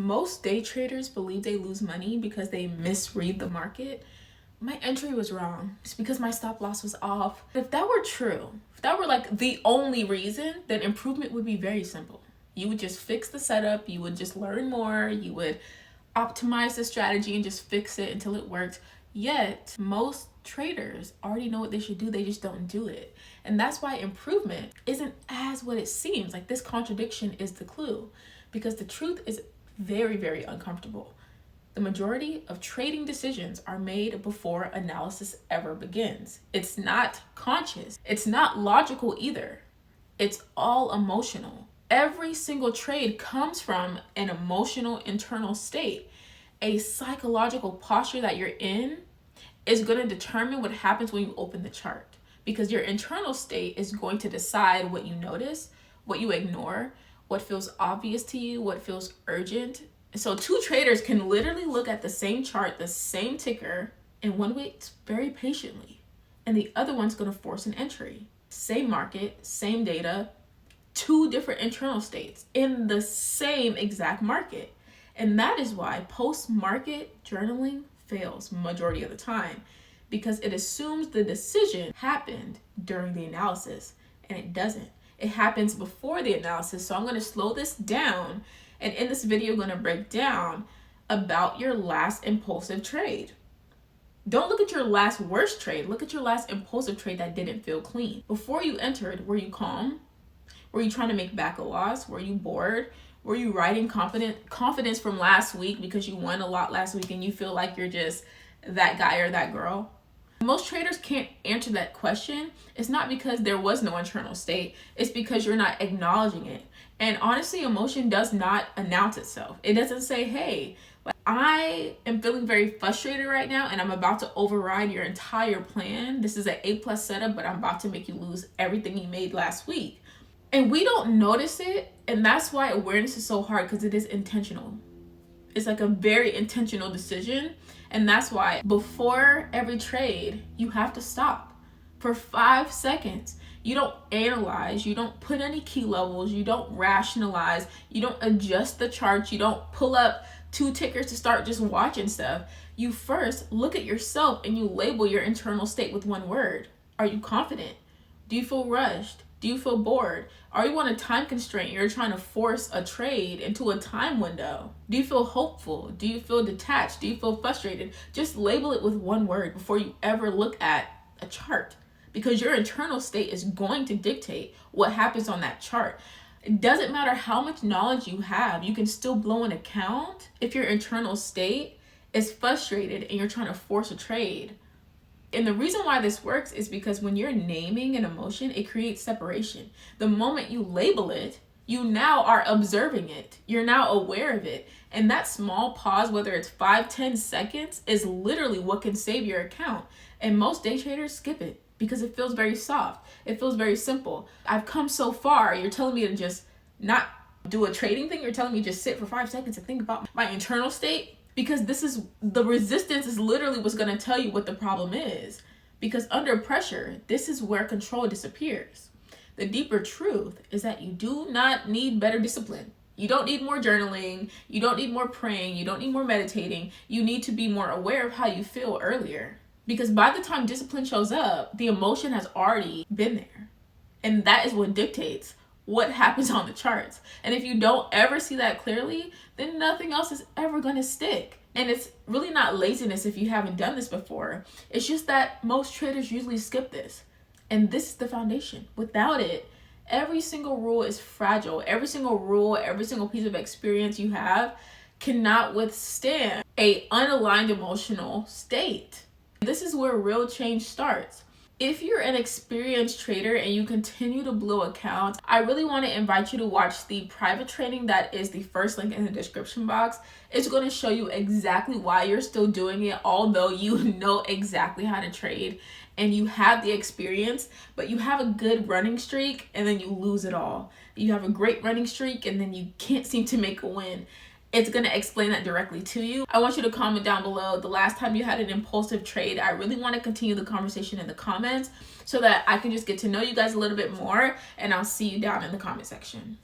Most day traders believe they lose money because they misread the market. My entry was wrong. It's because my stop loss was off. If that were true, if that were like the only reason, then improvement would be very simple. You would just fix the setup, you would just learn more, you would optimize the strategy and just fix it until it worked. Yet, most traders already know what they should do, they just don't do it. And that's why improvement isn't as what it seems. Like, this contradiction is the clue, because the truth is very, very uncomfortable. The majority of trading decisions are made before analysis ever begins. It's not conscious. It's not logical either. It's all emotional. Every single trade comes from an emotional internal state. A psychological posture that you're in is going to determine what happens when you open the chart, because your internal state is going to decide what you notice, what you ignore, what feels obvious to you, what feels urgent. So two traders can literally look at the same chart, the same ticker, and one waits very patiently, and the other one's going to force an entry. Same market, same data, two different internal states in the same exact market. And that is why post-market journaling fails majority of the time, because it assumes the decision happened during the analysis, and it doesn't. It happens before the analysis. So I'm going to slow this down, and in this video, I'm going to break down about your last impulsive trade. Don't look at your last worst trade. Look at your last impulsive trade that didn't feel clean. Before you entered, were you calm? Were you trying to make back a loss? Were you bored? Were you riding confidence from last week because you won a lot last week and you feel like you're just that guy or that girl? Most traders can't answer that question. It's not because there was no internal state. It's because you're not acknowledging it. And honestly, emotion does not announce itself. It doesn't say, hey, I am feeling very frustrated right now and I'm about to override your entire plan. This is an A+ setup, but I'm about to make you lose everything you made last week. And we don't notice it. And that's why awareness is so hard, because it is intentional. It's like a very intentional decision. And that's why before every trade, you have to stop for 5 seconds. You don't analyze, you don't put any key levels, you don't rationalize, you don't adjust the charts, you don't pull up 2 tickers to start just watching stuff. You first look at yourself and you label your internal state with one word. Are you confident? Do you feel rushed? Do you feel bored? Are you on a time constraint? You're trying to force a trade into a time window. Do you feel hopeful? Do you feel detached? Do you feel frustrated? Just label it with one word before you ever look at a chart, because your internal state is going to dictate what happens on that chart. It doesn't matter how much knowledge you have, you can still blow an account if your internal state is frustrated and you're trying to force a trade. And the reason why this works is because when you're naming an emotion, it creates separation. The moment you label it, you now are observing it. You're now aware of it. And that small pause, whether it's 5-10 seconds, is literally what can save your account. And most day traders skip it because it feels very soft. It feels very simple. I've come so far. You're telling me to just not do a trading thing. You're telling me just sit for 5 seconds and think about my internal state. Because this is the resistance is literally what's going to tell you what the problem is. Because under pressure, this is where control disappears. The deeper truth is that you do not need better discipline. You don't need more journaling. You don't need more praying. You don't need more meditating. You need to be more aware of how you feel earlier. Because by the time discipline shows up, the emotion has already been there. And that is what dictates what happens on the charts. And if you don't ever see that clearly, then nothing else is ever going to stick. And it's really not laziness if you haven't done this before. It's just that most traders usually skip this. And this is the foundation. Without it, every single rule is fragile. Every single rule, every single piece of experience you have cannot withstand an unaligned emotional state. This is where real change starts. If you're an experienced trader and you continue to blow accounts, I really want to invite you to watch the private training that is the first link in the description box. It's going to show you exactly why you're still doing it, although you know exactly how to trade and you have the experience, but you have a good running streak and then you lose it all. You have a great running streak and then you can't seem to make a win. It's going to explain that directly to you. I want you to comment down below the last time you had an impulsive trade. I really want to continue the conversation in the comments so that I can just get to know you guys a little bit more, and I'll see you down in the comment section.